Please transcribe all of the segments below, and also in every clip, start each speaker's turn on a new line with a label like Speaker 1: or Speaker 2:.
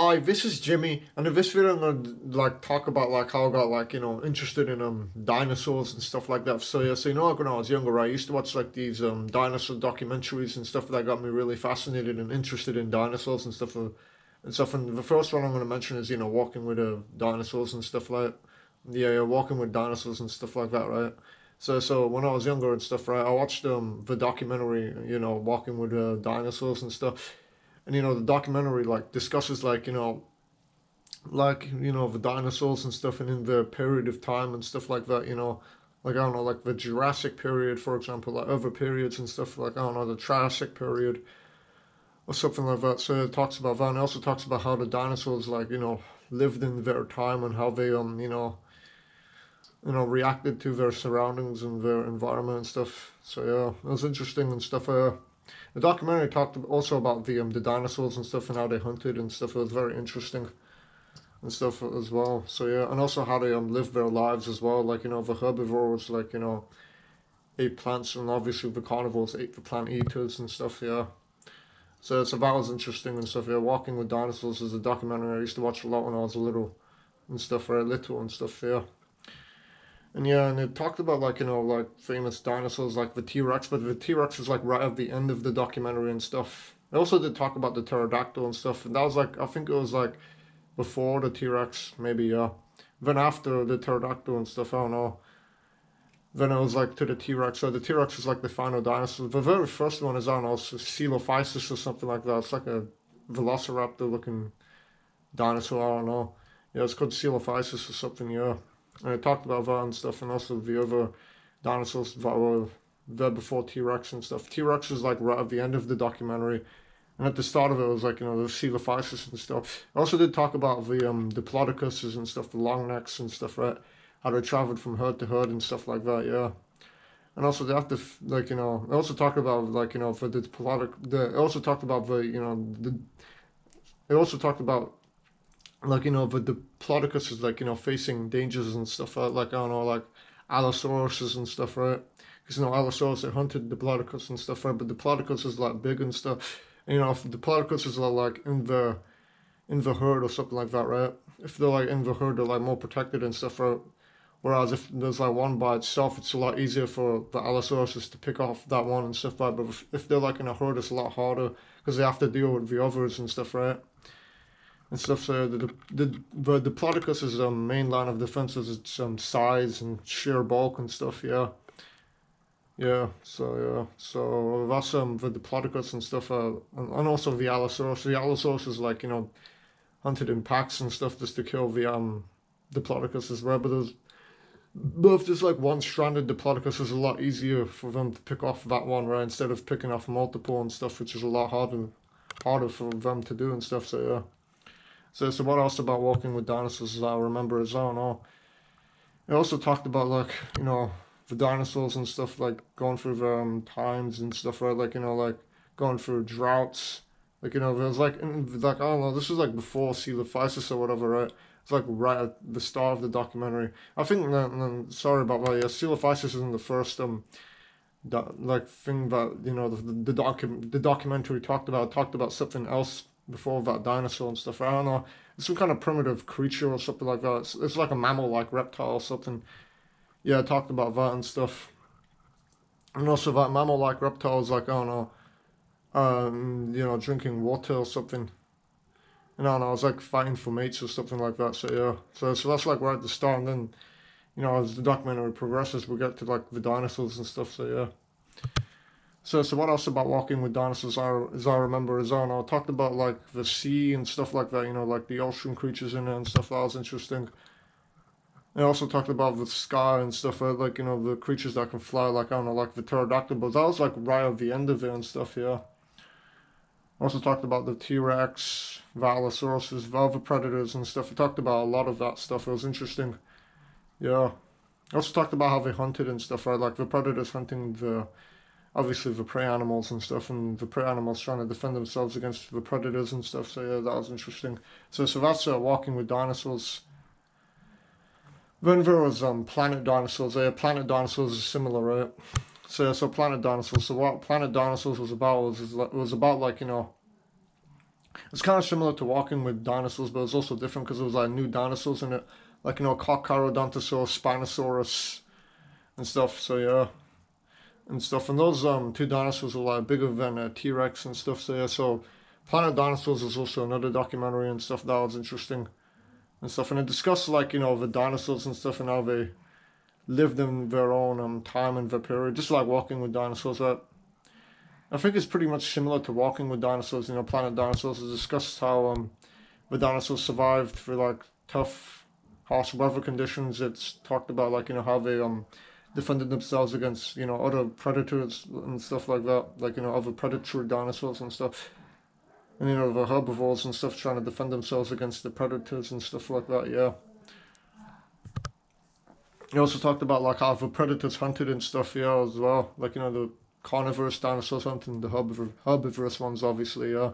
Speaker 1: Hi, this is Jimmy, and in this video I'm gonna like talk about like how I got like interested in dinosaurs and stuff like that. So yeah, so like when I was younger, I used to watch like these dinosaur documentaries and stuff that got me really fascinated and interested in dinosaurs and stuff and stuff. And the first one I'm gonna mention is walking with dinosaurs and stuff like yeah, walking with dinosaurs and stuff like that, right? So when I was younger and stuff, right, I watched the documentary, walking with dinosaurs and stuff. And the documentary like discusses like the dinosaurs and stuff, and in the period of time and stuff like that, like I don't know, like the Jurassic period, for example, like other periods and stuff, like I don't know, the Triassic period or something like that. So it talks about that, and it also talks about how the dinosaurs like lived in their time, and how they reacted to their surroundings and their environment and stuff. So yeah, it was interesting and stuff. The documentary talked also about the dinosaurs and stuff, and how they hunted and stuff. It was very interesting and stuff as well. So yeah, and also how they lived their lives as well. Like the herbivores like ate plants, and obviously the carnivores ate the plant eaters and stuff. Yeah. So that was interesting and stuff. Yeah, Walking with Dinosaurs is a documentary I used to watch a lot when I was a little and stuff. Right, little and stuff. Yeah. And yeah, and it talked about like like famous dinosaurs like the T Rex, but the T Rex is like right at the end of the documentary and stuff. It also did talk about the pterodactyl and stuff, and that was like I think it was like before the T Rex, maybe yeah. Then after the pterodactyl and stuff, I don't know. Then it was like to the T Rex. So the T Rex is like the final dinosaur. The very first one is I don't know, Coelophysis or something like that. It's like a velociraptor looking dinosaur. I don't know. Yeah, it's called Coelophysis or something. Yeah. And it talked about that and stuff, and also the other dinosaurs that were there before T Rex and stuff. T Rex is like right at the end of the documentary, and at the start of it, it was like the coelophysis and stuff. I also did talk about the diplodocus and stuff, the long necks and stuff, right? How they traveled from herd to herd and stuff like that, yeah. And also they have to like I also talked about like for the diplodic. I also talked about the the. I also talked about like the diplodocus is like facing dangers and stuff like I don't know, like allosauruses and stuff, right? Because allosaurus they hunted diplodocus and stuff, right? But diplodocus is like big and stuff. And, if the diplodocus is like in the herd or something like that, right? If they're like in the herd, they're like more protected and stuff, right? Whereas if there's like one by itself, it's a lot easier for the allosauruses to pick off that one and stuff, right? But if they're like in a herd, it's a lot harder because they have to deal with the others and stuff, right? And stuff. So the Diplodocus is main line of defense is its size and sheer bulk and stuff. Yeah, yeah. So that's the Diplodocus and stuff. And also the Allosaurus. The Allosaurus is like hunted in packs and stuff just to kill the Diplodocus as well. But if there's like one stranded Diplodocus, it's a lot easier for them to pick off that one, right? Instead of picking off multiple and stuff, which is a lot harder for them to do and stuff. So yeah. So what else about Walking with Dinosaurs I remember is I don't know. It also talked about like the dinosaurs and stuff like going through the times and stuff, right? Like like going through droughts. Like there was like I don't know. This was like before Coelophysis or whatever, right? It's like right at the start of the documentary. I think. Sorry about that. Yeah, Coelophysis isn't the first like thing that the documentary talked about something else before that dinosaur and stuff. I don't know. It's some kind of primitive creature or something like that. It's like a mammal, like reptile or something. Yeah, I talked about that and stuff. And also that mammal, like reptile, is like I don't know, drinking water or something. And I don't know, it's like fighting for mates or something like that. So yeah, so that's like right at the start, and then as the documentary progresses, we get to like the dinosaurs and stuff. So yeah. So what else about Walking with Dinosaurs as I remember is I don't know, I talked about like the sea and stuff like that, like the ocean creatures in it and stuff. That was interesting. And I also talked about the sky and stuff, like the creatures that can fly, like I don't know, like the pterodactyl. But that was like right at the end of it and stuff. Yeah. I also talked about the T Rex, Allosaurus, the other predators and stuff. I talked about a lot of that stuff. It was interesting. Yeah. I also talked about how they hunted and stuff, right? Like the predators hunting the obviously the prey animals and stuff, and the prey animals trying to defend themselves against the predators and stuff. So yeah, that was interesting. So that's Walking with Dinosaurs. Then there was Planet Dinosaurs. Yeah, Planet Dinosaurs is similar, right? So Planet Dinosaurs. So what Planet Dinosaurs was about was about like It's kind of similar to Walking with Dinosaurs, but it's also different because it was like new dinosaurs in it, like Carcharodontosaurus, Spinosaurus, and stuff. So yeah, and stuff. And those two dinosaurs are like bigger than T Rex and stuff. So yeah, so Planet Dinosaurs is also another documentary and stuff that was interesting and stuff. And it discussed like the dinosaurs and stuff and how they lived in their own time and their period, just like Walking with Dinosaurs. I think it's pretty much similar to Walking with Dinosaurs. Planet Dinosaurs has discussed how the dinosaurs survived through like tough, harsh weather conditions. It's talked about like how they defended themselves against other predators and stuff like that, like other predatory dinosaurs and stuff, and the herbivores and stuff trying to defend themselves against the predators and stuff like that. Yeah. He also talked about like how the predators hunted and stuff, yeah, as well. Like the carnivorous dinosaurs hunting the herbivorous ones, obviously, yeah.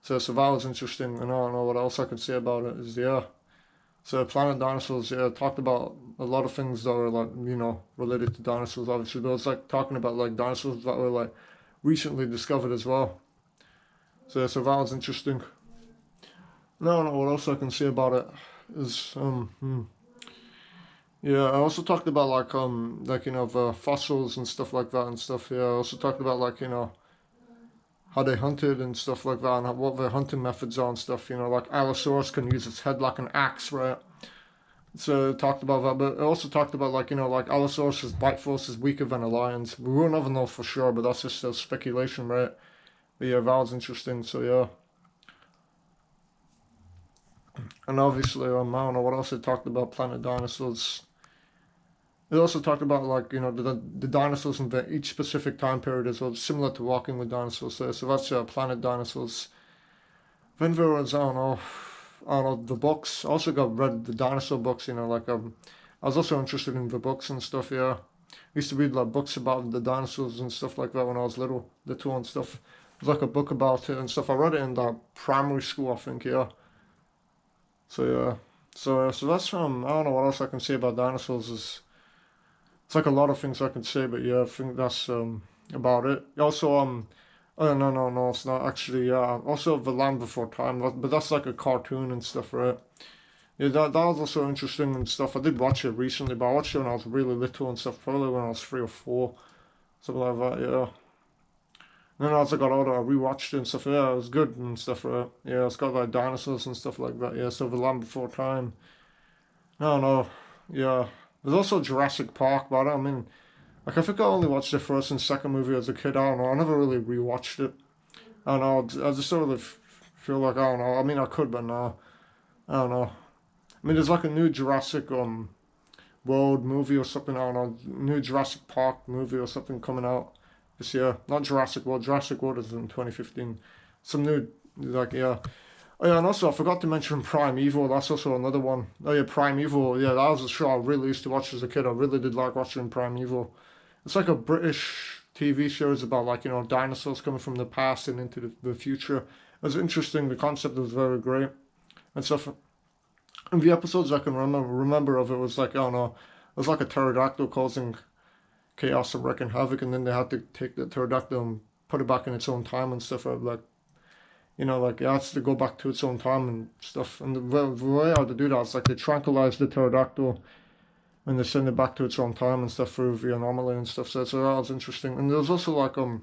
Speaker 1: So that was interesting, and I don't know what else I could say about it. Is yeah. So Planet Dinosaurs, yeah, talked about a lot of things that were like related to dinosaurs, obviously. But it was like talking about like dinosaurs that were like recently discovered as well. So that was interesting. No, I don't know what else I can say about it. Is Yeah, I also talked about like the fossils and stuff like that and stuff. Yeah, I also talked about like how they hunted and stuff like that and what their hunting methods are and stuff. Like Allosaurus can use its head like an axe, right? So it talked about that, but it also talked about like like Allosaurus's bite force is weaker than a lion's. We will never know for sure, but that's just a speculation, right? But yeah, that was interesting. So yeah, and obviously I don't know what else it talked about. Planet Dinosaurs. It also talked about like the dinosaurs in each specific time period as well, similar to Walking with Dinosaurs. So that's Planet Dinosaurs. Then there was I don't know the books. I also got read the dinosaur books. I was also interested in the books and stuff. Yeah, I used to read like books about the dinosaurs and stuff like that when I was little and stuff. It was like a book about it and stuff. I read it in primary school, I think. Yeah. So yeah. So that's I don't know what else I can say about dinosaurs. It's like a lot of things I can say, but yeah, I think that's about it. Also, oh no, it's not actually. Yeah, also The Land Before Time, but that's like a cartoon and stuff, right? Yeah, that was also interesting and stuff. I did watch it recently, but I watched it when I was really little and stuff, probably when I was 3 or 4, something like that. Yeah. And then as I got older, I rewatched it and stuff. Yeah, it was good and stuff, right? Yeah, it's got like dinosaurs and stuff like that. Yeah, so The Land Before Time. I don't know. Yeah. There's also Jurassic Park, but I mean, like I think I only watched the first and second movie as a kid. I don't know. I never really rewatched it. I don't know. I just sort of feel like I don't know. I mean, I could, but no. I don't know. I mean, there's like a new Jurassic World movie or something. I don't know. New Jurassic Park movie or something coming out this year. Not Jurassic World. Jurassic World is in 2015. Some new like yeah. Oh yeah, and also I forgot to mention Primeval. That's also another one. Oh yeah, Primeval. Yeah, that was a show I really used to watch as a kid. I really did like watching Primeval. It's like a British TV show. It's about like dinosaurs coming from the past and into the future. It was interesting. The concept was very great and stuff. And the episodes I can remember of it was like I don't know. It was like a pterodactyl causing chaos and wreaking havoc, and then they had to take the pterodactyl and put it back in its own time and stuff. Like like it has to go back to its own time and stuff. And the way how to do that is like they tranquilize the pterodactyl and they send it back to its own time and stuff through the anomaly and stuff. So that was interesting. And there was also like I don't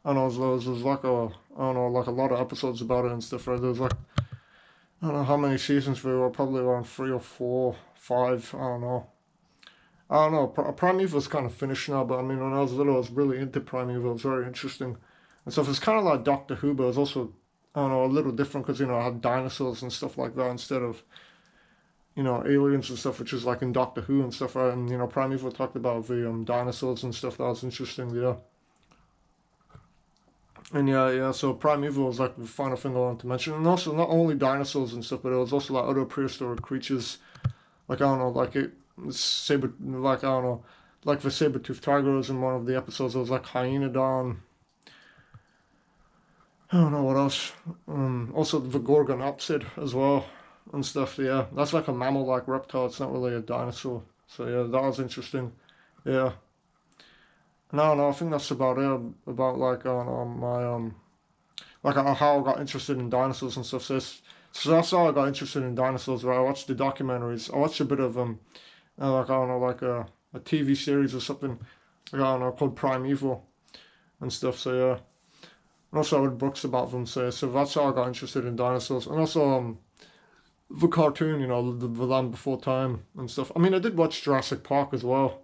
Speaker 1: know, there was like I don't know, like a lot of episodes about it and stuff. Right? There was like I don't know how many seasons there were, probably around 3 or 4, 5. I don't know. Primeval was kind of finished now, but I mean, when I was little, I was really into Primeval. It was very interesting and stuff. It's kind of like Doctor Who, but it was also I don't know, a little different because I had dinosaurs and stuff like that instead of aliens and stuff, which is like in Doctor Who and stuff. Right? And Primeval talked about the dinosaurs and stuff. That was interesting. Yeah. And yeah. So Primeval was like the final thing I wanted to mention, and also not only dinosaurs and stuff, but it was also like other prehistoric creatures. Like I don't know, like like I don't know, like the saber-toothed tiger was in one of the episodes. It was like Hyenodon. I don't know what else. Also the Gorgonopsid as well and stuff. Yeah, that's like a mammal-like reptile. It's not really a dinosaur. So yeah, that was interesting. Yeah. And I don't know. I think that's about it. About like I don't know my like how I got interested in dinosaurs and stuff. So that's how I got interested in dinosaurs. Where I watched the documentaries. I watched a bit of like I don't know, like a TV series or something. Like, I don't know, called Primeval and stuff. So yeah, and also I read books about them. So that's how I got interested in dinosaurs. And also the cartoon, you know, the Land Before Time and stuff. I mean, I did watch Jurassic Park as well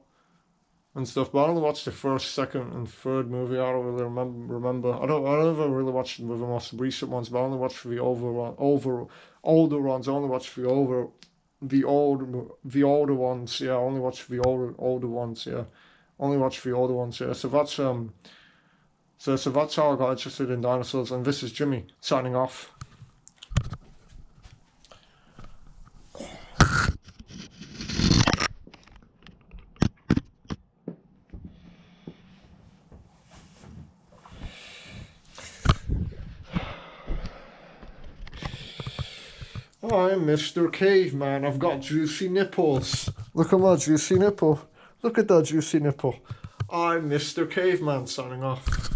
Speaker 1: and stuff, but I only watched the first, second, and third movie. I don't really remember. I don't. I never really watched the most recent ones, but I only watched the older ones. I only watched the older ones. Yeah, I only watched the older ones. Yeah, only watched the older ones. Yeah, so that's how I got interested in dinosaurs. And this is Jimmy signing off. I'm Mr. Caveman. I've got juicy nipples. Look at my juicy nipple. Look at that juicy nipple. I'm Mr. Caveman signing off.